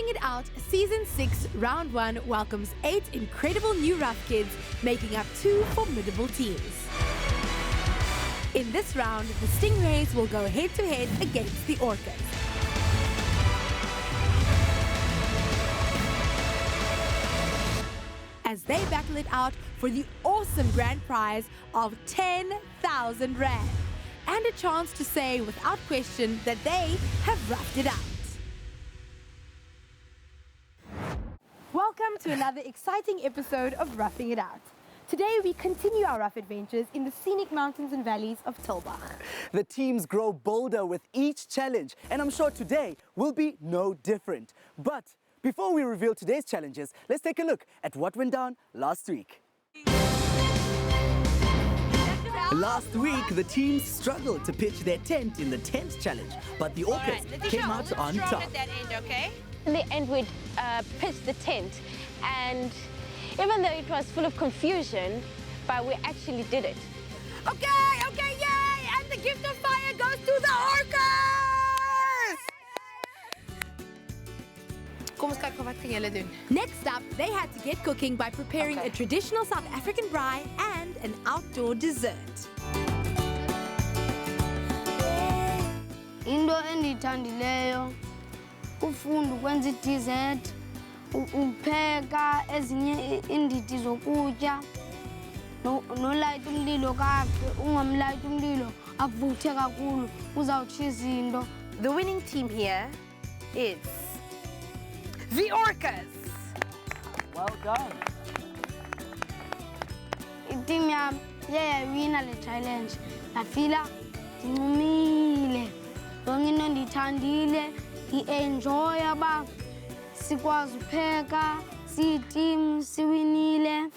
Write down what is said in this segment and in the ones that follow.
It Out Season 6 Round 1 welcomes 8 incredible new rough kids making up 2 formidable teams. In this round, the Stingrays will go head-to-head against the Orcas. As they battle it out for the awesome grand prize of 10,000 Rand and a chance to say without question that they have roughed it out. Welcome to another exciting episode of Roughing It Out. Today we continue our rough adventures in the scenic mountains and valleys of Tilbach. The teams grow bolder with each challenge, and I'm sure today will be no different. But before we reveal today's challenges, let's take a look at what went down last week. Last week, the teams struggled to pitch their tent in the tent challenge, but the Orcas came out on top. At that end, okay? In the end, we'd pitched the tent, and even though it was full of confusion, but we actually did it. Okay, yay! And the gift of fire goes to the Orcas! Kom eens kijken wat gaan jullie doen. Next up, they had to get cooking by preparing a traditional South African braai and an outdoor dessert. Into endiyithandileyo ufunda ukwenza i-dessert, upheka ezinye indidi zokutya, nolayita umlilo kakhe, ungamlayita umlilo akuvuthe kakhulu uzawutsha izinto. The winning team here is the Orcas. Well done. I-team yam yayawina le challenge, ndafila ndincumile, yonke into ndiyithandile, ndi-enjoya uba sikwazi upheka, siyi-team, siwinile.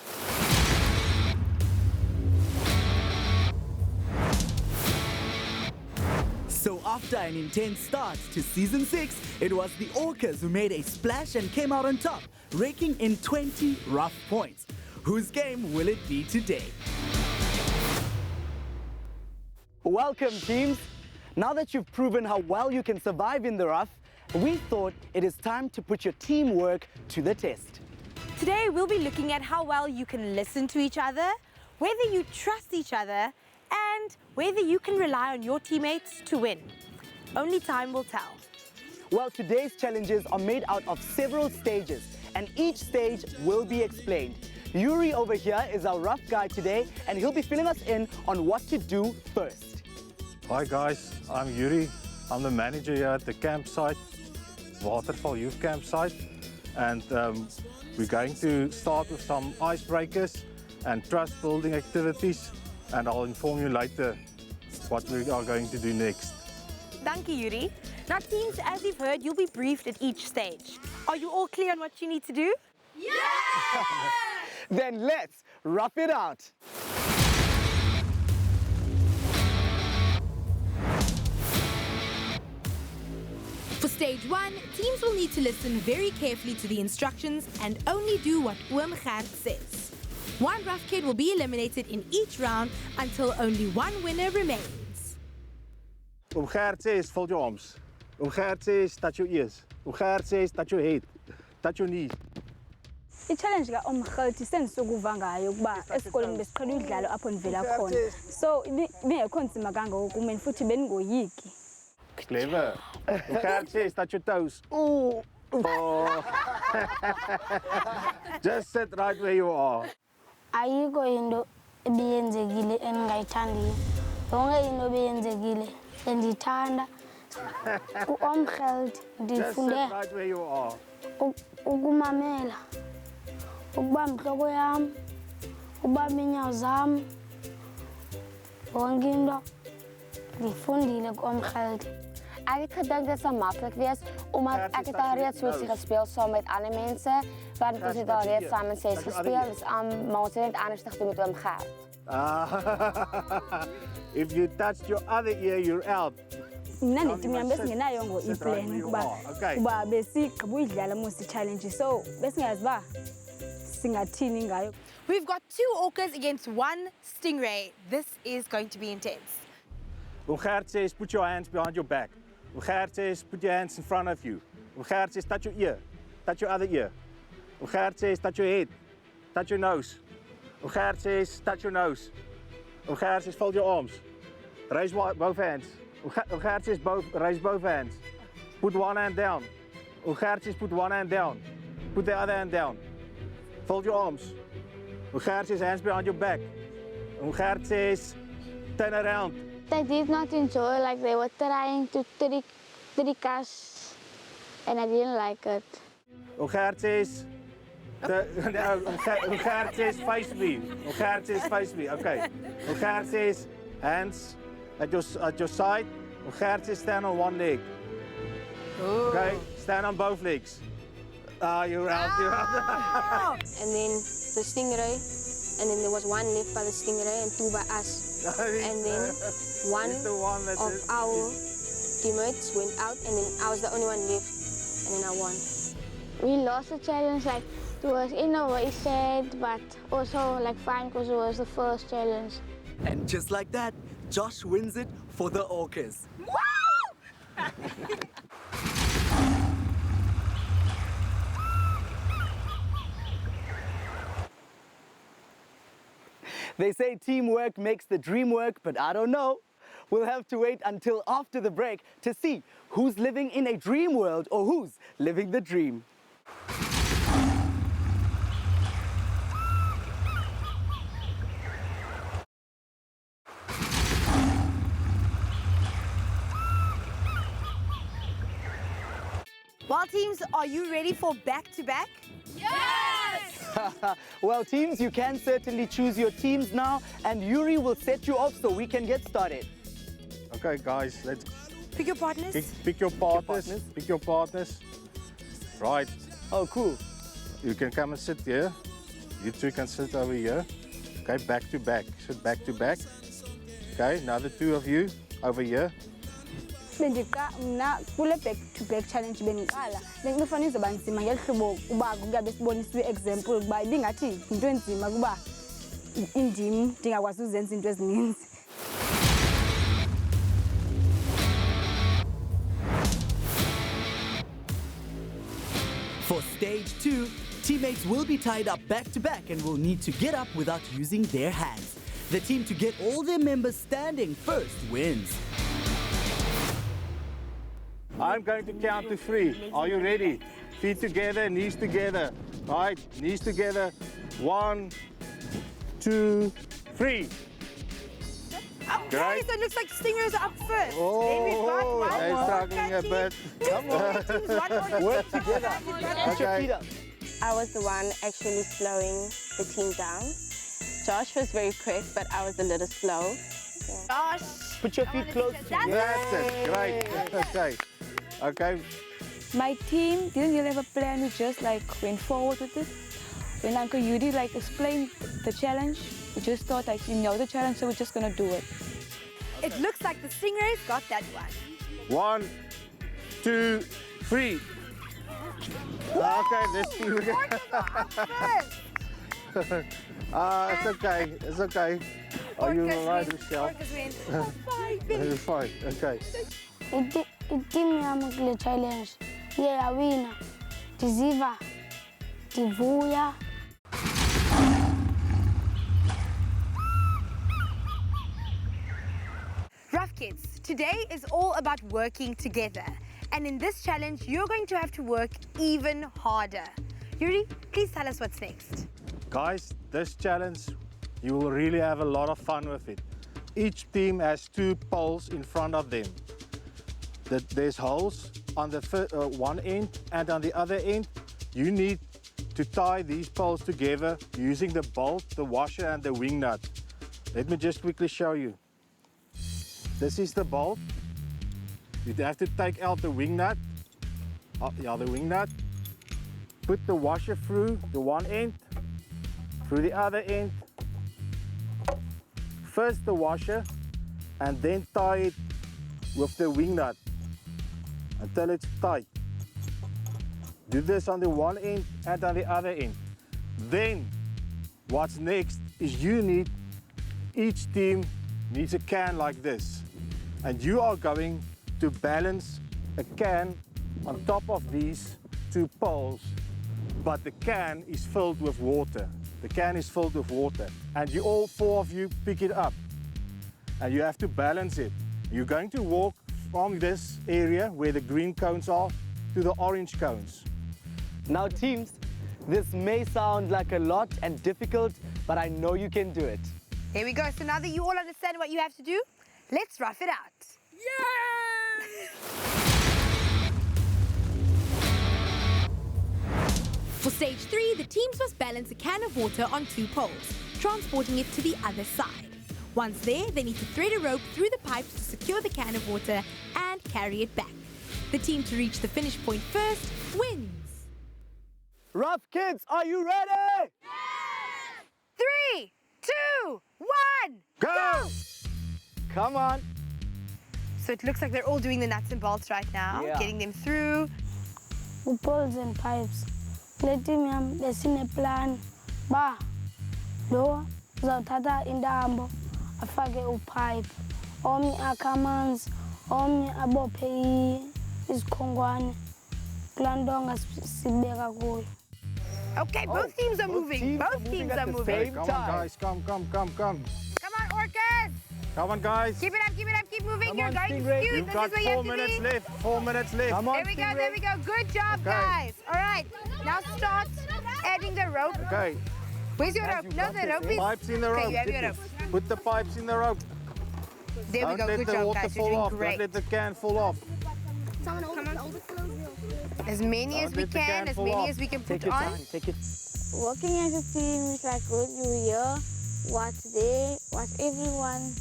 So after an intense start to Season 6, it was the Orcas who made a splash and came out on top, raking in 20 rough points. Whose game will it be today? Welcome, teams. Now that you've proven how well you can survive in the rough, we thought it is time to put your teamwork to the test. Today we'll be looking at how well you can listen to each other, whether you trust each other, and whether you can rely on your teammates to win. Only time will tell. Well, today's challenges are made out of several stages, and each stage will be explained. Yuri over here is our rough guy today, and he'll be filling us in on what to do first. Hi guys, I'm Yuri. I'm the manager here at the campsite, Waterval Youth Campsite, and we're going to start with some icebreakers and trust building activities, and I'll inform you later what we are going to do next. Thank you, Yuri. Now teams, as you've heard, you'll be briefed at each stage. Are you all clear on what you need to do? Yeah! Then let's rough it out. For stage 1, teams will need to listen very carefully to the instructions and only do what Oom Gert says. One rough kid will be eliminated in each round until only one winner remains. Oom Gert says fold your arms. Oom Gert says touch your ears. Oom Gert says touch your head. Touch your knees. I-challenge ka-Gert sendisukuva ngayo ukuba esikoleni besiqhela udlalo apho ndivela khona. So bingekho nzima kangako kumina futhi beningoyiki. Clever. Oom Gert says touch your toes. Ooh. Oh. Just sit right where you are. Ayikho into ebiyenzekile endingayithandiyo. Yonke into ebiyenzekile endiyithanda. Gert ndifunde Just sit right where you are. ukumamela, ukubamba intloko yam, ukubamba iinyawo zam, yonke into ndiyifundile Gert. Ek het gedink dit sou maklik wees omdat ek het al reeds Susie gespeel saam met ander mense, want ons het al reeds saam in 6 gespeel, dus maar ons het net anders gedoen met Oom Gert. If you touched your other ear, you're out. Mna neteam yam besingenayo ngo i-plan kuba besigqiba uyidlala mos i-challenge, so besingazi uba singathini ngayo. We've got 2 Orcas against 1 Stingray. This is going to be intense. Oom Gert says put your hands behind your back. Oom Gert says put your hands in front of you. Oom Gert says touch your ear. touch your other ear. Gert says, touch your head, touch your nose. Gert says, touch your nose. Gert says, fold your arms. Raise both hands. Gert says, raise both hands. Put one hand down. Gert says, put one hand down. Put the other hand down. Fold your arms. Gert says, hands behind your back. Gert says, turn around. I did not enjoy, like they were trying to trick us, and I didn't like it. Gert says, Gert says, face me. Gert says, face me. Okay. Gert says, hands at your side. Gert says, stand on one leg. Okay, stand on both legs. You're out, you're out. And then the stingray, and then there was one left by the stingray and two by us. And then one of our teammates went out, and then I was the only one left, and then I won. We lost the challenge, like it was in a way sad, but also like fine because it was the first challenge. And just like that, Josh wins it for the Orcas. They say teamwork makes the dream work, but I don't know. We'll have to wait until after the break to see who's living in a dream world or who's living the dream. Well, teams, are you ready for back-to-back? Well, teams, you can certainly choose your teams now, and Yuri will set you off so we can get started. Okay, guys, let's Pick your partners. pick your partners. Pick your partners. Right. Oh, cool. You can come and sit here. You two can sit over here. Okay, back to back. Sit back to back. Okay, another two of you over here. Mna kule back to back challenge beniqala bengifuna izoba nzima ngehlobo kuba kuyabe siboniswe example kuba ibingathi into enzima kuba indimi ndingakwazi uzenza into ezininzi. For stage 2, teammates will be tied up back to back and will need to get up without using their hands. The team to get all their members standing first wins. I'm going to count to 3. Are you ready? Feet together, knees together. Right, knees together. 1, 2, 3. Okay, Great. so it looks like stingers are up first. Oh, then we've got one they're more. struggling a bit. Come on. Teams, one more. Work together. Put your feet up. I was the one actually slowing the team down. Josh was very quick, but I was a little slow. Josh. Put your feet close together. That's it. Great. Okay. Okay. My team didn't really have a plan, we just like went forward with it. When Uncle Yudi like explained the challenge, we just thought like, you know the challenge, so we're just gonna do it. It looks like the stingrays got that one. 1, 2, 3. Okay, let's see. It's okay. It's okay. Are you alright, Michelle? You're fine. Okay. Team yami kule challenge iyawina ndiziva ndivuya. Rough Kids, today is all about working together. And in this challenge, you're going to have to work even harder. Yuri, please tell us what's next. Guys, this challenge, you will really have a lot of fun with it. Each team has 2 poles in front of them. There's holes on the one end, and on the other end, you need to tie these poles together using the bolt, the washer, and the wing nut. Let me just quickly show you. This is the bolt. You have to take out the wing nut. The wing nut. Put the washer through the one end, through the other end. First the washer, and then tie it with the wing nut until it's tight. Do this on the one end and on the other end. Then what's next is each team needs a can like this. And you are going to balance a can on top of these two poles, but the can is filled with water. The can is filled with water, and you all four of you pick it up, and you have to balance it. You're going to walk from this area where the green cones are to the orange cones. Now teams, this may sound like a lot and difficult, but I know you can do it. Here we go. So now that you all understand what you have to do, let's rough it out. Yay! For stage 3, the teams must balance a can of water on two poles, transporting it to the other side. Once there, they need to thread a rope through the pipes to secure the can of water and carry it back. The team to reach the finish point first wins. Rough kids, are you ready? 3, 2, 1, Go! Come on. So it looks like they're all doing the nuts and bolts right now, Yeah. getting them through. Poles and pipes. Let him besine plan. Ba. Lo uzawuthatha intambo afake upipe. Omnye akamanzi, omnye abophe isikhongwane. Kulaa sibeka kuyo. Okay, both teams are moving. Both teams are moving. Come on, guys, come. Come on, Orcas. Come on, guys. Keep it up, keep moving. Come You're on, going to Stingray. skew. You've This got is where you 4 have to minutes be. left. 4 minutes left. Come on, There we go. Good job, Okay. guys. All right, now start adding the rope. Okay, Where's your Guys, rope? you No, got the this, rope eh? is... pipes in the rope. Okay, you have your rope. Put the pipes in the rope. There we Don't go. let Good the job, water guys. You're fall doing off. great. Don't let the can fall off. As many as Don't we let the can, can as fall many off. as we can Take put your on. time, take it. Working as a team is like good. You hear what's there, what everyone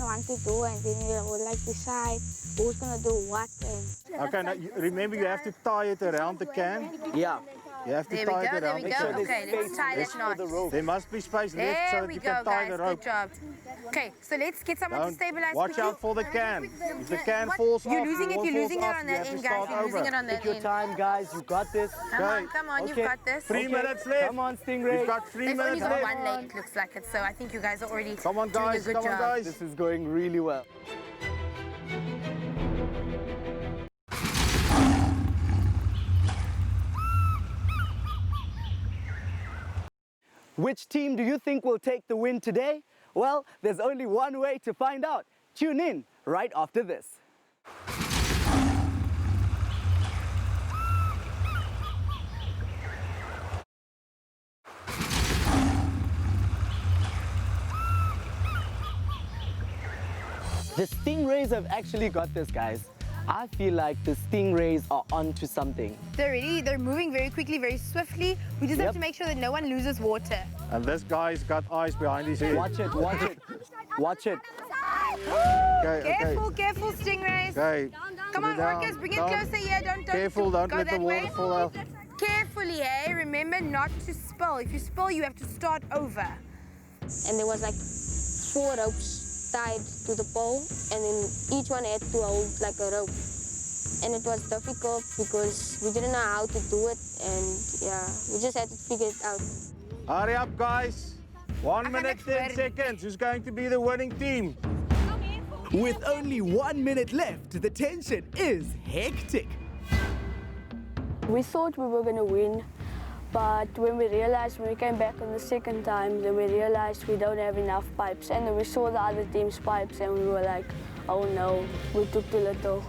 wants to do, and then you will like decide who's gonna do what. And Okay, now remember you have to tie it around the can. Yeah. You have to There we tie go, it there around we the go. can. Okay, let's tie this knot. There must be space left so There that we you go, can tie guys. the rope. Good job. Okay, so let's get someone to Don't- stabilize. Watch quickly. out for the can. If the can falls off, You're losing it. or You're falls losing it off, on you that have to end, guys. start You're losing over. it on that Take your end. time, guys. You got this. Come on, you've Okay. got this. 3 minutes left. Come on, Stingray. You've got 3 They've only minutes got left. one leg, it looks like it. So I think you guys are already Come on, doing guys. a good Come job. on, guys. This is going really well. Which team do you think will take the win today? Well, there's only one way to find out. Tune in right after this. The Stingrays have actually got this, guys. I feel like the Stingrays are onto something. They're moving very quickly, very swiftly. We just have Yep. to make sure that no one loses water. And this guy's got eyes behind his head. Watch it, watch it, watch it. Okay, Careful, careful, Stingrays. Okay. Come Put on, it down. Orcas, bring it Down. closer here. Don't Careful, don't go let the that water way. fall out. Carefully, hey? Remember not to spill. If you spill, you have to start over. And there was like 4 ropes tied to the pole, and then each one had to hold like a rope. And it was difficult because we didn't know how to do it, and yeah, we just had to figure it out. Hurry up, guys. 1 minute, next 10 word. seconds. Who's going to be the winning team? With only 1 minute left, the tension is hectic. We thought we were going to win, but when we came back on the second time, then we realized we don't have enough pipes. And then we saw the other team's pipes and we were like, oh no, we took too little.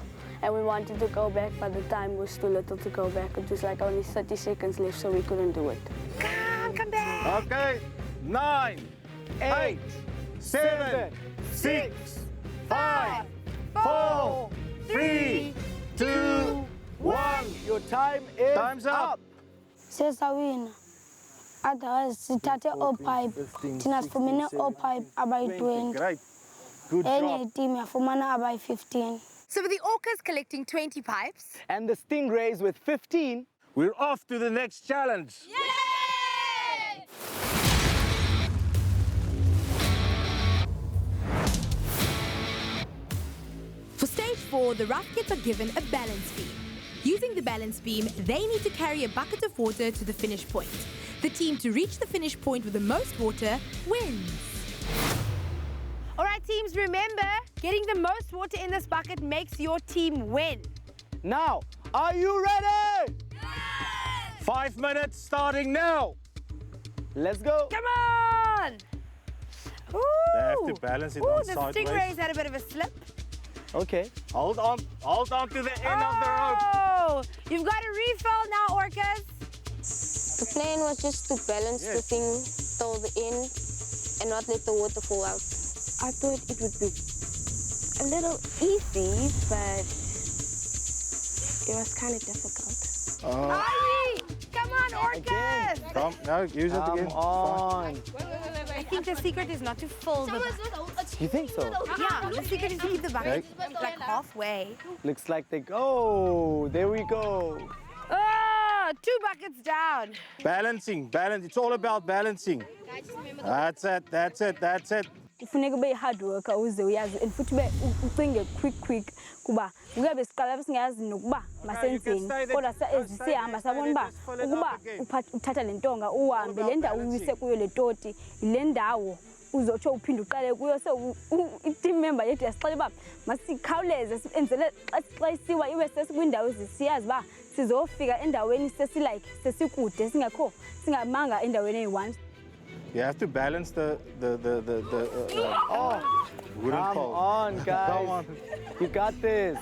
And we wanted to go back, but the time was too little to go back. It was like only 30 seconds left, so we couldn't do it. Come back. Okay. 9, 8, 7, 6, 5, 4, 3, 2, 1. Your time is Time's up. Sesawina. Otherwise, sithathe o-pipe. Thina sifumene o-pipe abayi-20. Great. Good Enye job. team yafumana abayi-15. So with the Orcas collecting 20 pipes, And the Stingrays with 15. We're off to the next challenge. for stage 4, the rough kids are given a balance beam. Using the balance beam, they need to carry a bucket of water to the finish point. The team to reach the finish point with the most water wins. All right, teams, remember, getting the most water in this bucket makes your team win. Now, are you ready? 5 minutes starting now. Let's go. Come on! Ooh. They have to balance it on the sideways. stingray's had a bit of a slip. Okay. Hold on to the end of the rope. Oh, you've got a refill now, orcas. The plan was just to balance the thing till the end and not let the water fall out. I thought it would be a little easy, but it was kind of difficult. Aye! Come on, orcas! Come, no, use it again. Come on. I think the secret is not to fill the bucket. You think so? Yeah, the secret is to keep the bucket like halfway. Looks like they go. There we go. Oh, 2 buckets down. Balancing. It's all about balancing. That's it. Kufuneka ube hard worker uze uyazi and futhi ube ucinge quick kuba kuyabe siqala singayazi nokuba masenzeni kodwa sihamba sabona ba ukuba uthatha le ntonga uhambe le ndawo uyise kuyo le toti ile ndawo uzotsho uphinde uqale kuyo so i-team member yethu yasixela uba masikhawuleze enzele xa isiwa iwe sesikwindawo siyazi uba sizofika endaweni sesikude singamanga endaweni eyi-1. You have to balance the wooden Come pole. on, guys. Come on. You got this.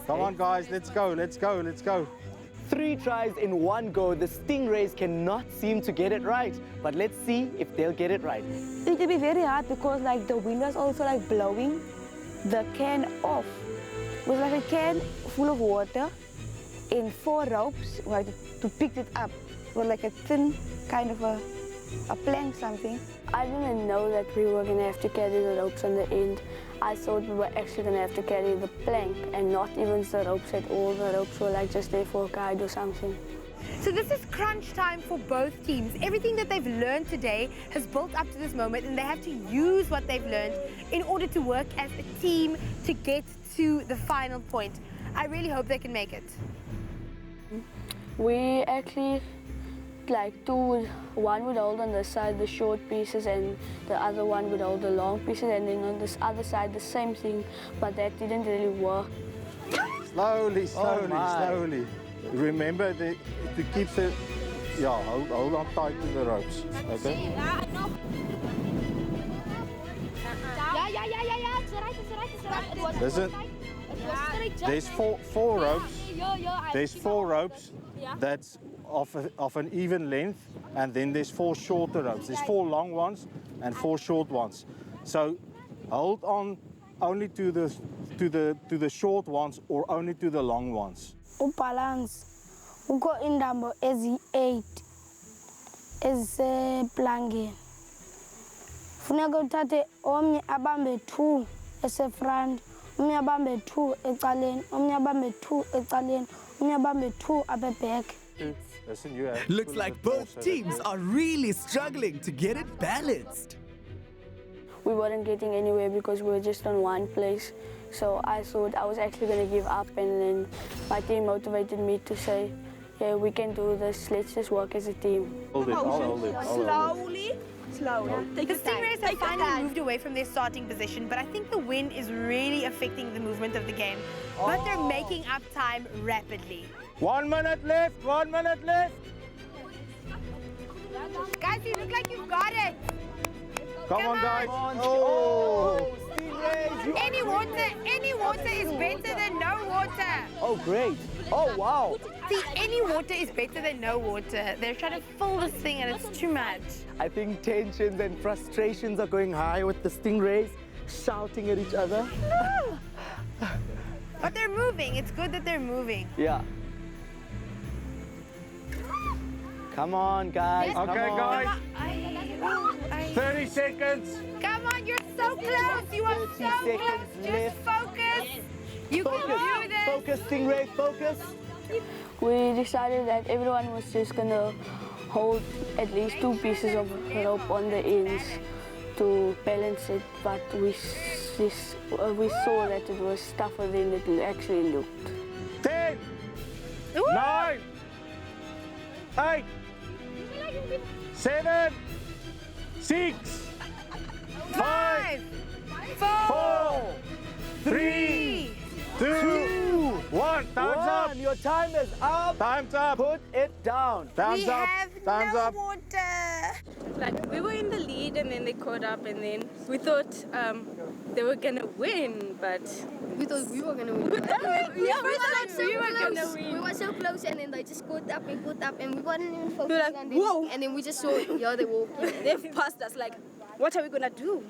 Come on, guys. Let's go. 3 tries in 1 go. The Stingrays cannot seem to get it right. But let's see if they'll get it right. It will be very hard because like the wind was also like blowing the can off. It was like a can full of water in 4 ropes to pick it up. It was like a thin kind of a plank something. I didn't know that we were going to have to carry the ropes on the end. I thought we were actually going to have to carry the plank and not even the ropes at all. The ropes were like just there for a guide or something. So this is crunch time for both teams. Everything that they've learned today has built up to this moment and they have to use what they've learned in order to work as a team to get to the final point. I really hope they can make it. We actually one would hold on this side the short pieces and the other one would hold the long pieces, and then on this other side the same thing, but that didn't really work. Slowly. Remember to keep the, hold on tight to the ropes, okay? Listen, there's four ropes. There's 4 ropes that's of an even length, and then there's 4 shorter ropes. There's 4 long ones and 4 short ones. So hold on only to the short ones or only to the long ones. Ubalance. Uko indambo ezi-8 eziseplangeni. Funeka uthathe omnye abambe 2 esefront, omnye abambe 2 ecaleni, omnye abambe 2 ecaleni, omnye abambe 2 apha back. Looks like both teams are really struggling to get it balanced. We weren't getting anywhere because we were just on one place. So I thought I was actually going to give up, and then my team motivated me to say, yeah, we can do this, let's just work as a team. Hold it. Slowly. The Stingrays have finally moved away from their starting position, but I think the wind is really affecting the movement of the game. But they're making up time rapidly. 1 minute left. Guys, you look like you've got it. Come on, guys. Stingrays, Any water is better than no water. Oh, great. Oh, wow. See, any water is better than no water. They're trying to fill this thing and it's too much. I think tensions and frustrations are going high with the Stingrays, shouting at each other. But they're moving. It's good that they're moving. Yeah. Come on, guys. Okay, guys. 30 seconds. Come on, you're so close. You are so close. Just focus. You can do this. Focus, Stingray, focus. We decided that everyone was just going to hold at least 2 pieces of rope on the ends to balance it, but we saw that it was tougher than it actually looked. 10, 9, 8, 7, 6, 5, 4, 3, 2, 1. One. Time's up. Your time is up. Time's up. Put it down. Time's up. Time's up. Like, we were in the lead and then they caught up and then we thought they were gonna win, but We thought we were gonna win. we were gonna win. We were so close, and then they just caught up, and we weren't even We were focusing like, on them. whoa. And then we just saw, yeah, they walking. They've passed us. Like, what are we gonna do?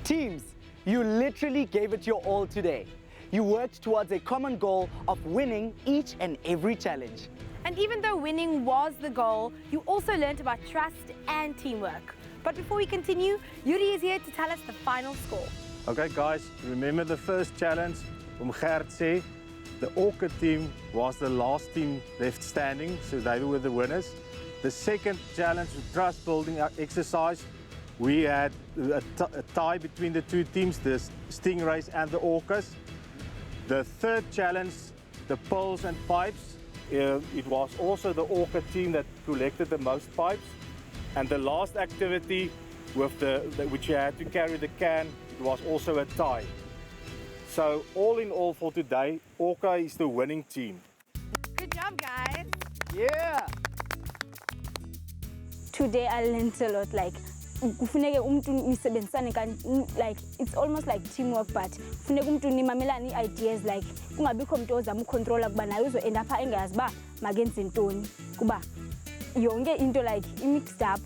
Teams, you literally gave it your all today. You worked towards a common goal of winning each and every challenge. And even though winning was the goal, you also learned about trust and teamwork. But before we continue, Yuri is here to tell us the final score. Okay, guys, remember the first challenge? Gert sê, the Orca team was the last team left standing, so they were the winners. The second challenge, the trust building exercise, we had a tie between the two teams, the Stingrays and the Orcas. The third challenge, the poles and pipes, it was also the Orca team that collected the most pipes. And the last activity, with which you had to carry the can, it was also a tie. So all in all for today, Orca is the winning team. Good job, guys. Yeah. Today I learned a lot. Like, kufuneke umuntu nisebenzisane like it's almost like teamwork, but kufuneke umuntu nimamelane ideas, like kungabikho umuntu ozama ucontrola kuba naye uzo end up engazi ba makenze ntoni kuba yonke into like mixed up.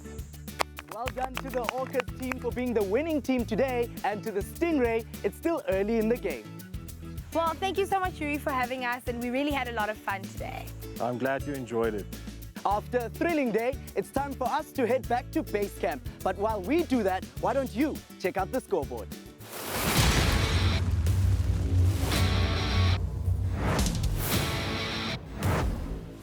Well done to the Orcas team for being the winning team today, and to the Stingray, it's still early in the game. Well, thank you so much, Yuri, for having us, and we really had a lot of fun today. I'm glad you enjoyed it. After a thrilling day, it's time for us to head back to base camp. But while we do that, why don't you check out the scoreboard?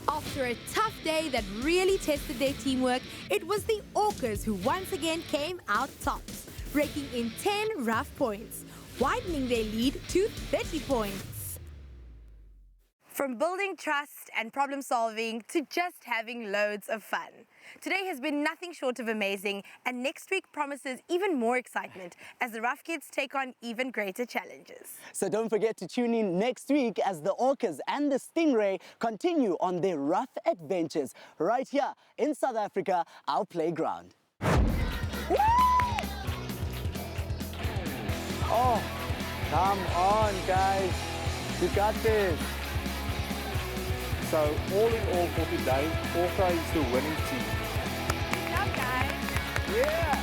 After a tough day that really tested their teamwork, it was the Orcas who once again came out tops, raking in 10 rough points, widening their lead to 30 points. From building trust and problem solving to just having loads of fun. Today has been nothing short of amazing, and next week promises even more excitement as the Rough Kids take on even greater challenges. So don't forget to tune in next week as the Orcas and the Stingray continue on their rough adventures right here in South Africa, our playground. Oh, come on, guys. You got this. So all in all for today, Orca is the winning team. Good job, guys. Yeah.